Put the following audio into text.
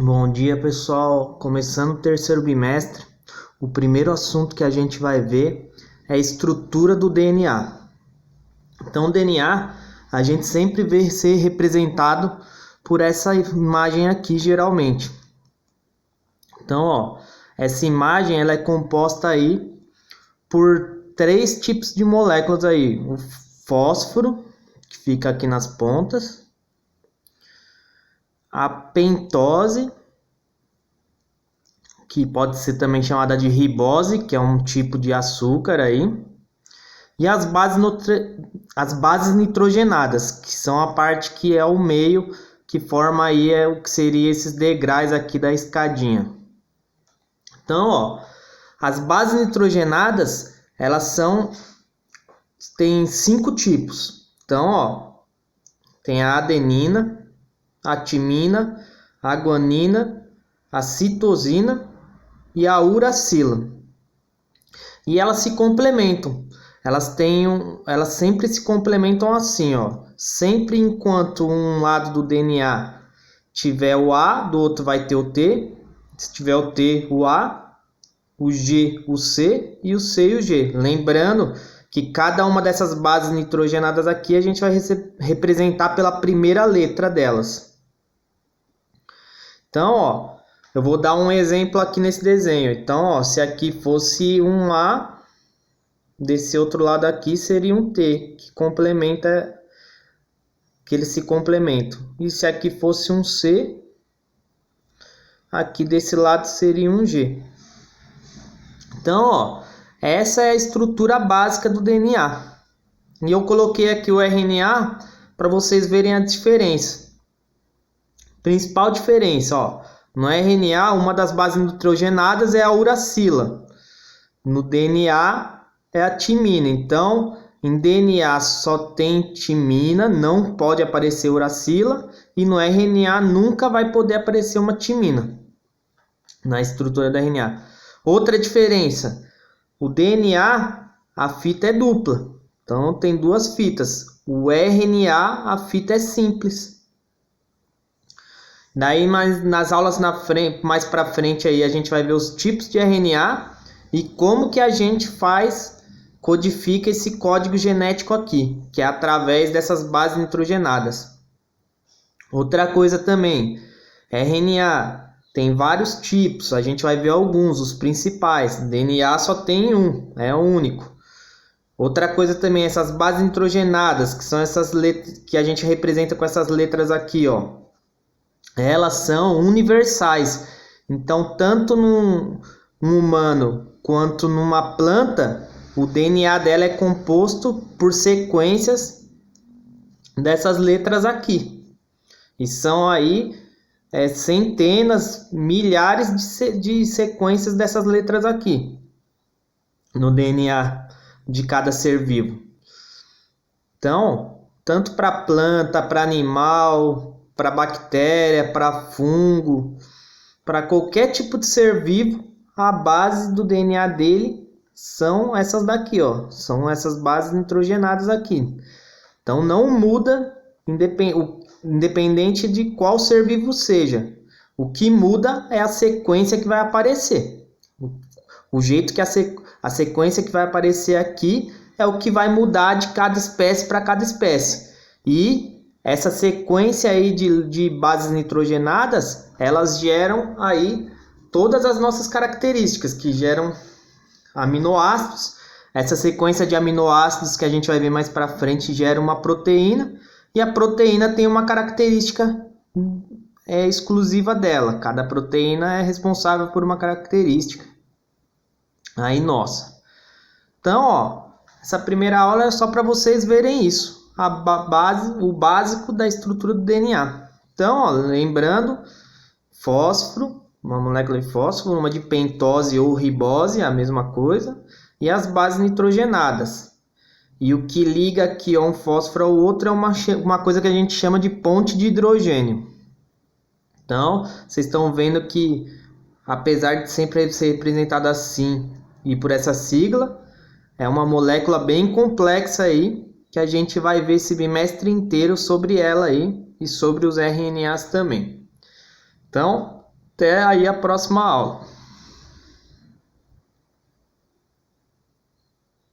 Bom dia, pessoal. Começando o terceiro bimestre, o primeiro assunto que a gente vai ver é a estrutura do DNA. Então, o DNA a gente sempre vê ser representado por essa imagem aqui, geralmente. Então, essa imagem ela é composta aí por três tipos de moléculas aí: o fósforo, que fica aqui nas pontas, a pentose, que pode ser também chamada de ribose, que é um tipo de açúcar aí, e as bases nitrogenadas, que são a parte que é o meio, que forma aí o que seria esses degraus aqui da escadinha. Então, as bases nitrogenadas, tem 5 tipos. Então, tem a adenina, a timina, a guanina, a citosina e a uracila. E elas se complementam. Elas sempre se complementam assim, Sempre enquanto um lado do DNA tiver o A, do outro vai ter o T. Se tiver o T, o A, o G, o C e o C e o G. Lembrando que cada uma dessas bases nitrogenadas aqui a gente vai representar pela primeira letra delas. Então, eu vou dar um exemplo aqui nesse desenho. Então, se aqui fosse um A, desse outro lado aqui seria um T, que eles se complementam. E se aqui fosse um C, aqui desse lado seria um G. Então, essa é a estrutura básica do DNA. E eu coloquei aqui o RNA para vocês verem a diferença. Principal diferença, no RNA, uma das bases nitrogenadas é a uracila. No DNA é a timina. Então, em DNA só tem timina, não pode aparecer uracila. E no RNA nunca vai poder aparecer uma timina na estrutura do RNA. Outra diferença, o DNA, a fita é dupla. Então, tem duas fitas. O RNA, a fita é simples. Daí, nas aulas mais para frente, aí, a gente vai ver os tipos de RNA e como que a gente codifica esse código genético aqui, que é através dessas bases nitrogenadas. Outra coisa também, RNA tem vários tipos, a gente vai ver alguns, os principais. DNA só tem um, é o único. Outra coisa também, essas bases nitrogenadas, que são essas letras que a gente representa com essas letras aqui, elas são universais. Então, tanto num humano quanto numa planta, o DNA dela é composto por sequências dessas letras aqui. E são aí centenas, milhares de sequências dessas letras aqui no DNA de cada ser vivo. Então, tanto para planta, para animal, para bactéria, para fungo, para qualquer tipo de ser vivo, a base do DNA dele são essas daqui, são essas bases nitrogenadas aqui. Então não muda, independente de qual ser vivo seja. O que muda é a sequência que vai aparecer. O jeito que a sequência que vai aparecer aqui é o que vai mudar de cada espécie para cada espécie. E essa sequência aí de bases nitrogenadas, elas geram aí todas as nossas características, que geram aminoácidos. Essa sequência de aminoácidos que a gente vai ver mais para frente gera uma proteína, e a proteína tem uma característica exclusiva dela. Cada proteína é responsável por uma característica aí nossa. Então, essa primeira aula é só para vocês verem isso, o básico da estrutura do DNA. Então, lembrando, fósforo, uma molécula de fósforo, uma de pentose ou ribose, a mesma coisa, e as bases nitrogenadas. E o que liga aqui um fósforo ao outro é uma coisa que a gente chama de ponte de hidrogênio. Então, vocês estão vendo que, apesar de sempre ser representado assim e por essa sigla, é uma molécula bem complexa aí, que a gente vai ver esse bimestre inteiro sobre ela aí e sobre os RNAs também. Então, Até aí a próxima aula.